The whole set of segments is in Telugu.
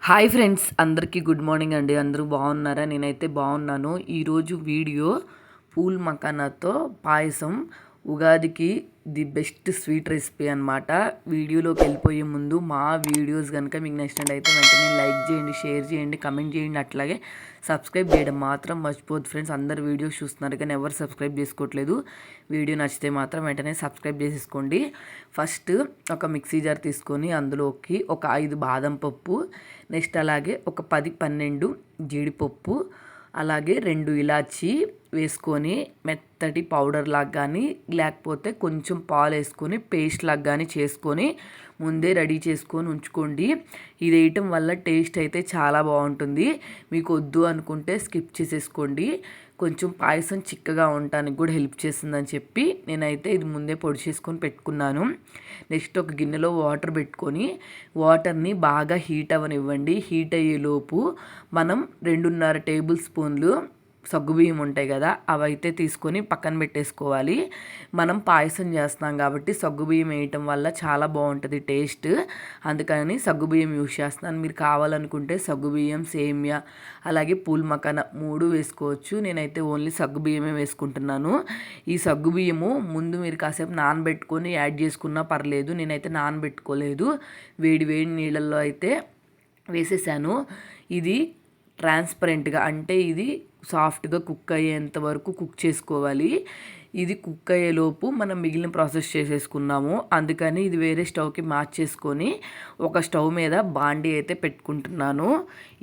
హాయ్ ఫ్రెండ్స్, అందరికీ గుడ్ మార్నింగ్ అండి. అందరూ బాగున్నారా? నేనైతే బాగున్నాను. ఈరోజు వీడియో పూల్ మకానాతో పాయసం, ఉగాదికి ది బెస్ట్ స్వీట్ రెసిపీ అనమాట. వీడియోలోకి వెళ్ళిపోయే ముందు మా వీడియోస్ కనుక మీకు నచ్చినట్టయితే వెంటనే లైక్ చేయండి, షేర్ చేయండి, కమెంట్ చేయండి. అట్లాగే సబ్స్క్రైబ్ చేయడం మాత్రం మర్చిపోద్దు ఫ్రెండ్స్. అందరు వీడియోస్ చూస్తున్నారు కానీ ఎవరు సబ్స్క్రైబ్ చేసుకోవట్లేదు. వీడియో నచ్చితే మాత్రం వెంటనే సబ్స్క్రైబ్ చేసేసుకోండి. ఫస్ట్ ఒక మిక్సీ జార్ తీసుకొని అందులోకి ఒక 5 బాదం పప్పు, నెక్స్ట్ అలాగే ఒక 10-12 జీడిపప్పు, అలాగే 2 ఇలాచి వేసుకొని మెత్తటి పౌడర్ లాగా కానీ లేకపోతే కొంచెం పాలు వేసుకొని పేస్ట్ లాగా కానీ చేసుకొని ముందే రెడీ చేసుకొని ఉంచుకోండి. ఇది వేయటం వల్ల టేస్ట్ అయితే చాలా బాగుంటుంది. మీకు వద్దు అనుకుంటే స్కిప్ చేసేసుకోండి. కొంచెం పాయసం చిక్కగా ఉండటానికి కూడా హెల్ప్ చేస్తుందని చెప్పి నేనైతే ఇది ముందే పొడి చేసుకొని పెట్టుకున్నాను. నెక్స్ట్ ఒక గిన్నెలో వాటర్ పెట్టుకొని వాటర్ని బాగా హీట్ అవ్వనివ్వండి. హీట్ అయ్యేలోపు మనం 2.5 టేబుల్ స్పూన్లు సగ్గుబియ్యం ఉంటాయి కదా, అవైతే తీసుకొని పక్కన పెట్టేసుకోవాలి. మనం పాయసం చేస్తున్నాం కాబట్టి సగ్గుబియ్యం వేయటం వల్ల చాలా బాగుంటుంది టేస్ట్. అందుకని సగ్గుబియ్యం యూజ్ చేస్తున్నాను. మీరు కావాలనుకుంటే సగ్గుబియ్యం, సేమియా, అలాగే పూల్ మకానా 3 వేసుకోవచ్చు. నేనైతే ఓన్లీ సగ్గుబియ్యమే వేసుకుంటున్నాను. ఈ సగ్గుబియ్యము ముందు మీరు కాసేపు నానబెట్టుకొని యాడ్ చేసుకున్నా పర్లేదు. నేనైతే నానబెట్టుకోలేదు, వేడి వేడి నీళ్ళల్లో అయితే వేసేసాను. ఇది ట్రాన్స్పరెంట్గా అంటే ఇది సాఫ్ట్గా కుక్ అయ్యేంత వరకు కుక్ చేసుకోవాలి. ఇది కుక్ అయ్యేలోపు మనం మిగిలిన ప్రాసెస్ చేసేసుకున్నాము. అందుకని ఇది వేరే స్టవ్కి మార్చేసుకొని ఒక స్టవ్ మీద బాండీ అయితే పెట్టుకుంటున్నాను.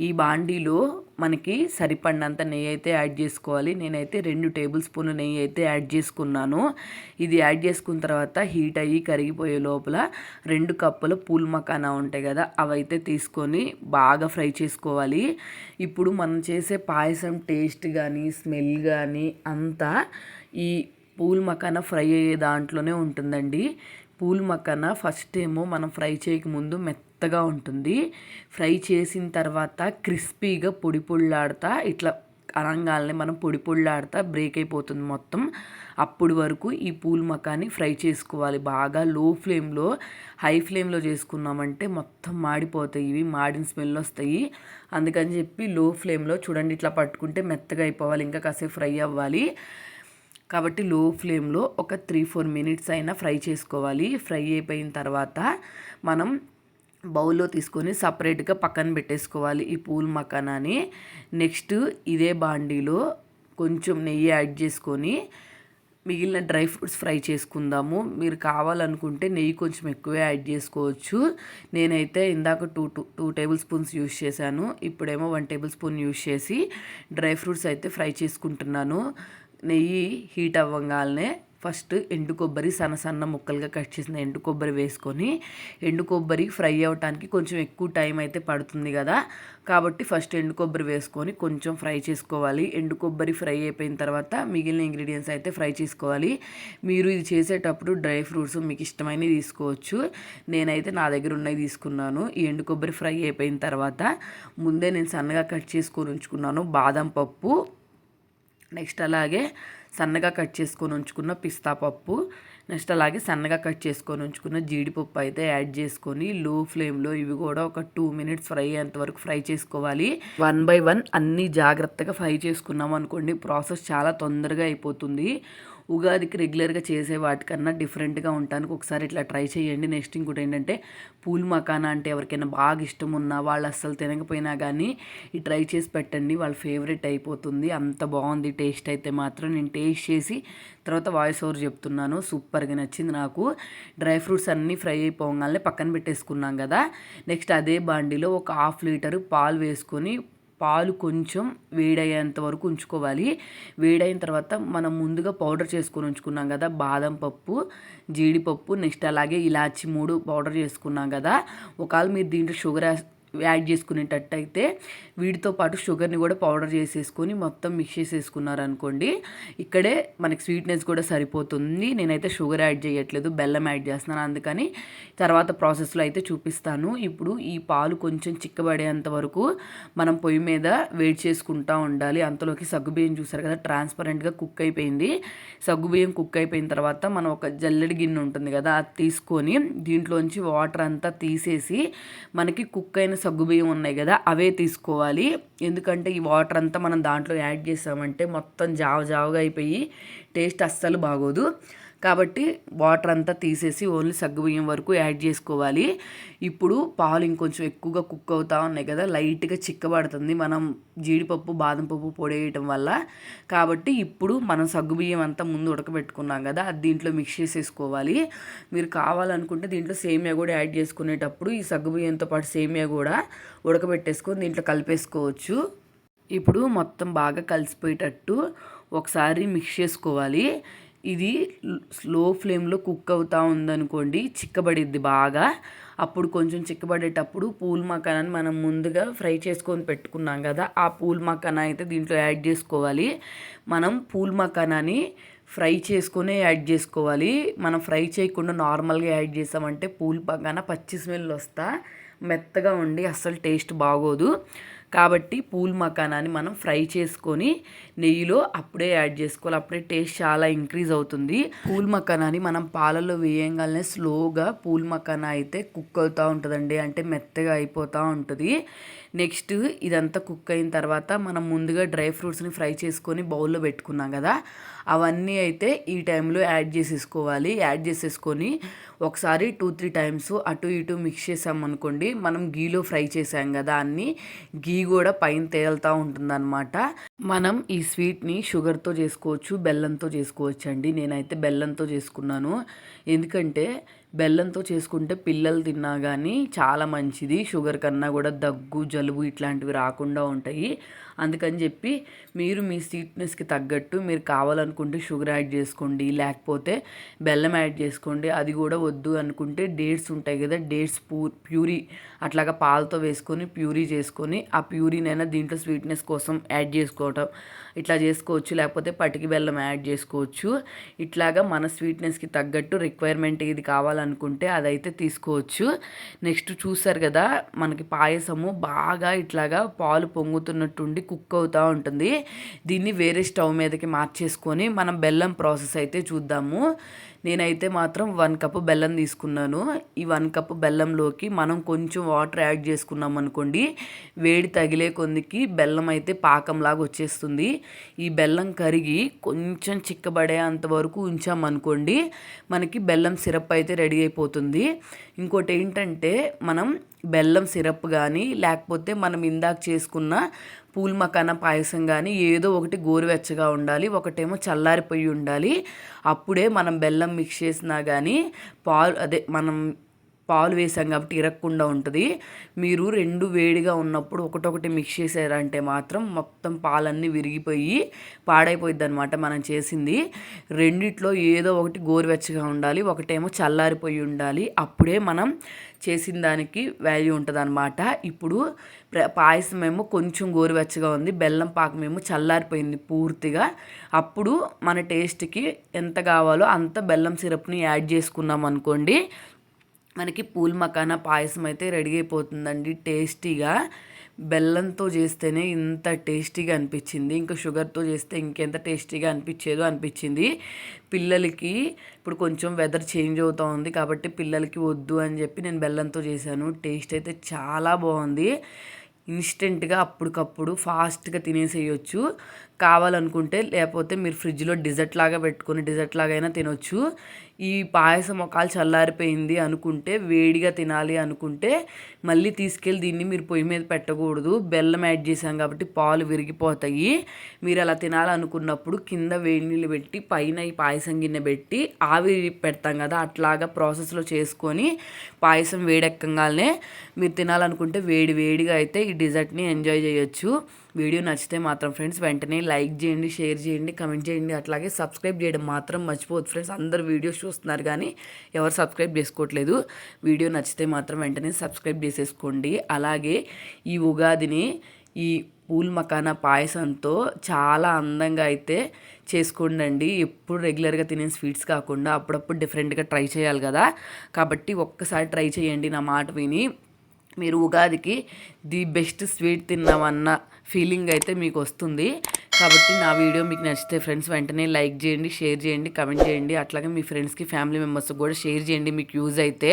ఈ బాండీలో మనకి సరిపడినంత నెయ్యి అయితే యాడ్ చేసుకోవాలి. నేనైతే 2 టేబుల్ స్పూన్ల నెయ్యి అయితే యాడ్ చేసుకున్నాను. ఇది యాడ్ చేసుకున్న తర్వాత హీట్ అయ్యి కరిగిపోయే లోపల 2 కప్పుల పూల్ మకానా ఉంటాయి కదా, అవైతే తీసుకొని బాగా ఫ్రై చేసుకోవాలి. ఇప్పుడు మనం చేసే పాయసం టేస్ట్ కానీ స్మెల్ కానీ అంతా ఈ పూల్ మకానా ఫ్రై అయ్యే దాంట్లోనే ఉంటుందండి. పూల్ మకానా ఫస్ట్ ఏమో మనం ఫ్రై చేయకముందు మెత్తగా ఉంటుంది. ఫ్రై చేసిన తర్వాత క్రిస్పీగా పొడి పొడిలాడుతా ఇట్లా అనంగానే మనం పొడి పొడిలాడుతా బ్రేక్ అయిపోతుంది మొత్తం. అప్పుడు వరకు ఈ పూల్ మకాని ఫ్రై చేసుకోవాలి బాగా లో ఫ్లేమ్లో. హై ఫ్లేమ్లో చేసుకున్నామంటే మొత్తం మాడిపోతాయి, ఇవి మాడిన స్మెల్ వస్తాయి. అందుకని చెప్పి లో ఫ్లేమ్లో చూడండి, ఇట్లా పట్టుకుంటే మెత్తగా అయిపోవాలి, ఇంకా కాసేపు ఫ్రై అవ్వాలి. కాబట్టి లో ఫ్లేమ్లో ఒక 3-4 మినిట్స్ అయినా ఫ్రై చేసుకోవాలి. ఫ్రై అయిపోయిన తర్వాత మనం బౌల్లో తీసుకొని సపరేట్గా పక్కన పెట్టేసుకోవాలి ఈ పూల్ మకానాని. నెక్స్ట్ ఇదే బాండీలో కొంచెం నెయ్యి యాడ్ చేసుకొని మిగిలిన డ్రై ఫ్రూట్స్ ఫ్రై చేసుకుందాము. మీరు కావాలనుకుంటే నెయ్యి కొంచెం ఎక్కువే యాడ్ చేసుకోవచ్చు. నేనైతే ఇందాక టూ టేబుల్ స్పూన్స్ యూస్ చేశాను. ఇప్పుడేమో 1 టేబుల్ స్పూన్ యూస్ చేసి డ్రై ఫ్రూట్స్ అయితే ఫ్రై చేసుకుంటున్నాను. నెయ్యి హీట్ అవ్వగానే ఫస్ట్ ఎండు కొబ్బరి సన్న ముక్కలుగా కట్ చేసిన ఎండు కొబ్బరి వేసుకొని, ఎండు కొబ్బరి ఫ్రై అవ్వటానికి కొంచెం ఎక్కువ టైం అయితే పడుతుంది కదా, కాబట్టి ఫస్ట్ ఎండు కొబ్బరి వేసుకొని కొంచెం ఫ్రై చేసుకోవాలి. ఎండు కొబ్బరి ఫ్రై అయిపోయిన తర్వాత మిగిలిన ఇంగ్రీడియంట్స్ అయితే ఫ్రై చేసుకోవాలి. మీరు ఇది చేసేటప్పుడు డ్రై ఫ్రూట్స్ మీకు ఇష్టమైనవి తీసుకోవచ్చు. నేనైతే నా దగ్గర ఉన్నవి తీసుకున్నాను. ఈ ఎండు కొబ్బరి ఫ్రై అయిపోయిన తర్వాత ముందే నేను సన్నగా కట్ చేసుకొని ఉంచుకున్నాను బాదం పప్పు, నెక్స్ట్ అలాగే సన్నగా కట్ చేసుకొని ఉంచుకున్న పిస్తా పప్పు, నెక్స్ట్ అలాగే సన్నగా కట్ చేసుకొని ఉంచుకున్న జీడిపప్పు అయితే యాడ్ చేసుకొని లో ఫ్లేమ్లో ఇవి కూడా ఒక 2 మినిట్స్ ఫ్రై అయ్యేంత వరకు ఫ్రై చేసుకోవాలి. 1 బై 1 అన్నీ జాగ్రత్తగా ఫ్రై చేసుకున్నాం అనుకోండి, ప్రాసెస్ చాలా తొందరగా అయిపోతుంది. ఉగాదికి రెగ్యులర్గా చేసే వాటికన్నా డిఫరెంట్గా ఉండటానికి ఒకసారి ఇట్లా ట్రై చేయండి. నెక్స్ట్ ఇంకోటి ఏంటంటే పూల్ మకానా అంటే ఎవరికైనా బాగా ఇష్టం ఉన్నా, వాళ్ళు అస్సలు తినకపోయినా కానీ ఈ ట్రై చేసి పెట్టండి, వాళ్ళ ఫేవరెట్ అయిపోతుంది. అంత బాగుంది టేస్ట్ అయితే మాత్రం. నేను టేస్ట్ చేసి తర్వాత వాయిస్ ఓవర్ చెప్తున్నాను. సూపర్గా నచ్చింది నాకు. డ్రై ఫ్రూట్స్ అన్నీ ఫ్రై అయిపోగానే పక్కన పెట్టేసుకున్నాం కదా, నెక్స్ట్ అదే బాండీలో ఒక 1/2 లీటరు పాలు వేసుకొని పాలు కొంచెం వేడయ్యేంత వరకు ఉంచుకోవాలి. వేడైన తర్వాత మనం ముందుగా పౌడర్ చేసుకొని ఉంచుకున్నాం కదా బాదం పప్పు, జీడిపప్పు, నెక్స్ట్ అలాగే ఇలాచి 3 పౌడర్ చేసుకున్నాం కదా, ఒకవేళ మీరు దీంట్లో షుగర్ యాడ్ చేసుకునేటట్టయితే వీటితో పాటు షుగర్ని కూడా పౌడర్ చేసేసుకొని మొత్తం మిక్స్ చేసేసుకున్నారనుకోండి, ఇక్కడే మనకి స్వీట్నెస్ కూడా సరిపోతుంది. నేనైతే షుగర్ యాడ్ చేయట్లేదు, బెల్లం యాడ్ చేస్తున్నాను. అందుకని తర్వాత ప్రాసెస్లో అయితే చూపిస్తాను. ఇప్పుడు ఈ పాలు కొంచెం చిక్కబడేంత వరకు మనం పొయ్యి మీద వేడి చేసుకుంటూ ఉండాలి. అంతలోకి సగ్గుబియ్యం చూసారు కదా ట్రాన్స్పరెంట్గా కుక్ అయిపోయింది. సగ్గుబియ్యం కుక్ అయిపోయిన తర్వాత మనం ఒక జల్లెడి గిన్నె ఉంటుంది కదా, అది తీసుకొని దీంట్లోంచి వాటర్ అంతా తీసేసి మనకి కుక్ అయిన సగ్గుబియ్యం ఉన్నాయి కదా అవే తీసుకోవాలి. ఎందుకంటే ఈ వాటర్ అంతా మనం దాంట్లో యాడ్ చేసామంటే మొత్తం జావగా అయిపోయి టేస్ట్ అస్సలు బాగోదు. కాబట్టి వాటర్ అంతా తీసేసి ఓన్లీ సగ్గుబియ్యం వరకు యాడ్ చేసుకోవాలి. ఇప్పుడు పాలు ఇంకొంచెం ఎక్కువగా కుక్ అవుతూ ఉన్నాయి కదా, లైట్గా చిక్కబడుతుంది మనం జీడిపప్పు బాదం పప్పు పొడి వేయటం వల్ల. కాబట్టి ఇప్పుడు మనం సగ్గుబియ్యం అంతా ముందు ఉడకబెట్టుకున్నాం కదా, అది దీంట్లో మిక్స్ చేసేసుకోవాలి. మీరు కావాలనుకుంటే దీంట్లో సేమియా కూడా యాడ్ చేసుకునేటప్పుడు ఈ సగ్గుబియ్యంతో పాటు సేమియా కూడా ఉడకబెట్టేసుకొని దీంట్లో కలిపేసుకోవచ్చు. ఇప్పుడు మొత్తం బాగా కలిసిపోయేటట్టు ఒకసారి మిక్స్ చేసుకోవాలి. ఇది స్లో ఫ్లేమ్లో కుక్ అవుతూ ఉందనుకోండి, చిక్కబడిద్ది బాగా. అప్పుడు కొంచెం చిక్కబడేటప్పుడు పూల్ మకానాన్ని మనం ముందుగా ఫ్రై చేసుకొని పెట్టుకున్నాం కదా, ఆ పూల్ మకానా అయితే దీంట్లో యాడ్ చేసుకోవాలి. మనం పూల్ మకానాని ఫ్రై చేసుకునే యాడ్ చేసుకోవాలి. మనం ఫ్రై చేయకుండా నార్మల్గా యాడ్ చేసామంటే పూల్ మకానా పచ్చి స్మెల్ వస్తా మెత్తగా ఉండి అస్సలు టేస్ట్ బాగోదు. కాబట్టి పూల్ మకానాని మనం ఫ్రై చేసుకొని నెయ్యిలో అప్పుడే యాడ్ చేసుకోవాలి. అప్పుడే టేస్ట్ చాలా ఇంక్రీజ్ అవుతుంది. పూల్ మకానాని మనం పాలలో వేయంగానే స్లోగా పూల్ మకానా అయితే కుక్ అవుతూ ఉంటుందండి, అంటే మెత్తగా అయిపోతూ ఉంటుంది. నెక్స్ట్ ఇదంతా కుక్ అయిన తర్వాత మనం ముందుగా డ్రై ఫ్రూట్స్ని ఫ్రై చేసుకొని బౌల్లో పెట్టుకున్నాం కదా, అవన్నీ అయితే ఈ టైంలో యాడ్ చేసేసుకోవాలి. యాడ్ చేసేసుకొని ఒకసారి 2-3 టైమ్స్ అటు ఇటు మిక్స్ చేసామనుకోండి, మనం గీలో ఫ్రై చేసాం కదా అన్నీ, గీ కూడా పైన తేలుతూ ఉంటుందన్నమాట. మనం ఈ స్వీట్ని షుగర్తో చేసుకోవచ్చు, బెల్లంతో చేసుకోవచ్చు అండి. నేనైతే బెల్లంతో చేసుకున్నాను. ఎందుకంటే బెల్లంతో చేసుకుంటే పిల్లలు తిన్నా కానీ చాలా మంచిది. షుగర్ కన్నా కూడా దగ్గు జలుబు ఇట్లాంటివి రాకుండా ఉంటాయి. అందుకని చెప్పి మీరు మీ స్వీట్నెస్కి తగ్గట్టు మీరు కావాలనుకుంటే షుగర్ యాడ్ చేసుకోండి, లేకపోతే బెల్లం యాడ్ చేసుకోండి. అది కూడా వద్దు అనుకుంటే డేట్స్ ఉంటాయి కదా, డేట్స్ ప్యూరీ అట్లాగా పాలతో వేసుకొని ప్యూరీ చేసుకొని ఆ ప్యూరీనైనా దీంట్లో స్వీట్నెస్ కోసం యాడ్ చేసుకోవటం ఇట్లా చేసుకోవచ్చు. లేకపోతే పటికి బెల్లం యాడ్ చేసుకోవచ్చు. ఇట్లాగా మన స్వీట్నెస్కి తగ్గట్టు రిక్వైర్మెంట్ ఇది కావాలనుకుంటే అదైతే తీసుకోవచ్చు. నెక్స్ట్ చూసారు కదా, మనకి పాయసము బాగా ఇట్లాగా పాలు పొంగుతున్నట్టుండి కుక్ అవుతూ ఉంటుంది. దీన్ని వేరే స్టవ్ మీదకి మార్చేసుకొని మనం బెల్లం ప్రాసెస్ అయితే చూద్దాము. నేనైతే మాత్రం 1 కప్పు బెల్లం తీసుకున్నాను. ఈ 1 కప్పు బెల్లంలోకి మనం కొంచెం వాటర్ యాడ్ చేసుకున్నాం అనుకోండి, వేడి తగిలే కొద్దికి బెల్లం అయితే పాకంలాగా వచ్చేస్తుంది. ఈ బెల్లం కరిగి కొంచెం చిక్కబడే అంతవరకు ఉంచామనుకోండి, మనకి బెల్లం సిరప్ అయితే రెడీ అయిపోతుంది. ఇంకోటి ఏంటంటే మనం బెల్లం సిరప్ కానీ లేకపోతే మనం ఇందాక చేసుకున్న పూల్ మకానా పాయసం కానీ ఏదో ఒకటి గోరువెచ్చగా ఉండాలి, ఒకటేమో చల్లారిపోయి ఉండాలి. అప్పుడే మనం బెల్లం మిక్స్ చేసినా కానీ మనం పాలు వేసాం కాబట్టి ఇరగకుండా ఉంటుంది. మీరు 2 వేడిగా ఉన్నప్పుడు ఒకటొకటి మిక్స్ చేసారంటే మాత్రం మొత్తం పాలన్నీ విరిగిపోయి పాడైపోయిద్ది అనమాట మనం చేసింది. రెండిట్లో ఏదో ఒకటి గోరువెచ్చగా ఉండాలి, ఒకటేమో చల్లారిపోయి ఉండాలి. అప్పుడే మనం చేసిన దానికి వాల్యూ ఉంటుంది అనమాట. ఇప్పుడు పాయసం ఏమో కొంచెం గోరువెచ్చగా ఉంది, బెల్లం పాకం ఏమో చల్లారిపోయింది పూర్తిగా. అప్పుడు మన టేస్ట్కి ఎంత కావాలో అంత బెల్లం సిరప్ని యాడ్ చేసుకున్నాం అనుకోండి, మనకి పూల్ మకానా పాయసం అయితే రెడీ అయిపోతుందండి. టేస్టీగా బెల్లంతో చేస్తేనే ఇంత టేస్టీగా అనిపించింది, ఇంకా షుగర్తో చేస్తే ఇంకెంత టేస్టీగా అనిపించింది. పిల్లలకి ఇప్పుడు కొంచెం వెదర్ చేంజ్ అవుతూ ఉంది కాబట్టి పిల్లలకి వద్దు అని చెప్పి నేను బెల్లంతో చేశాను. టేస్ట్ అయితే చాలా బాగుంది. ఇన్స్టెంట్గా అప్పటికప్పుడు ఫాస్ట్గా తినేసేయచ్చు కావాలనుకుంటే. లేకపోతే మీరు ఫ్రిడ్జ్లో డిజర్ట్ లాగా పెట్టుకొని డిజర్ట్ లాగా అయినా తినొచ్చు. ఈ పాయసం ఒకవేళ చల్లారిపోయింది అనుకుంటే, వేడిగా తినాలి అనుకుంటే మళ్ళీ తీసుకెళ్ళి దీన్ని మీరు పొయ్యి మీద పెట్టకూడదు. బెల్లం యాడ్ చేసాం కాబట్టి పాలు విరిగిపోతాయి. మీరు అలా తినాలనుకున్నప్పుడు కింద వేడి నీళ్ళు పెట్టి పైన ఈ పాయసం గిన్నె పెట్టి ఆవిరి పెడతాం కదా, అట్లాగా ప్రాసెస్లో చేసుకొని పాయసం వేడెక్కగానే మీరు తినాలనుకుంటే వేడిగా అయితే ఈ డిజర్ట్ని ఎంజాయ్ చేయొచ్చు. వీడియో నచ్చితే మాత్రం ఫ్రెండ్స్ వెంటనే లైక్ చేయండి, షేర్ చేయండి, కమెంట్ చేయండి. అట్లాగే సబ్స్క్రైబ్ చేయడం మాత్రం మర్చిపోవద్దు ఫ్రెండ్స్. అందరు వీడియోస్ చూస్తున్నారు కానీ ఎవరు సబ్స్క్రైబ్ చేసుకోవట్లేదు. వీడియో నచ్చితే మాత్రం వెంటనే సబ్స్క్రైబ్ చేసేసుకోండి. అలాగే ఈ ఉగాదిని ఈ పూల్ మకానా పాయసంతో చాలా అందంగా అయితే చేసుకోండి. ఎప్పుడు రెగ్యులర్గా తినే స్వీట్స్ కాకుండా అప్పుడప్పుడు డిఫరెంట్గా ట్రై చేయాలి కదా, కాబట్టి ఒక్కసారి ట్రై చేయండి నా మాట విని. మీరు ఉగాదికి ది బెస్ట్ స్వీట్ తిన్నామన్న ఫీలింగ్ అయితే మీకు వస్తుంది. కాబట్టి నా వీడియో మీకు నచ్చితే ఫ్రెండ్స్ వెంటనే లైక్ చేయండి, షేర్ చేయండి, కమెంట్ చేయండి. అట్లాగే మీ ఫ్రెండ్స్కి ఫ్యామిలీ మెంబర్స్కి కూడా షేర్ చేయండి మీకు యూజ్ అయితే.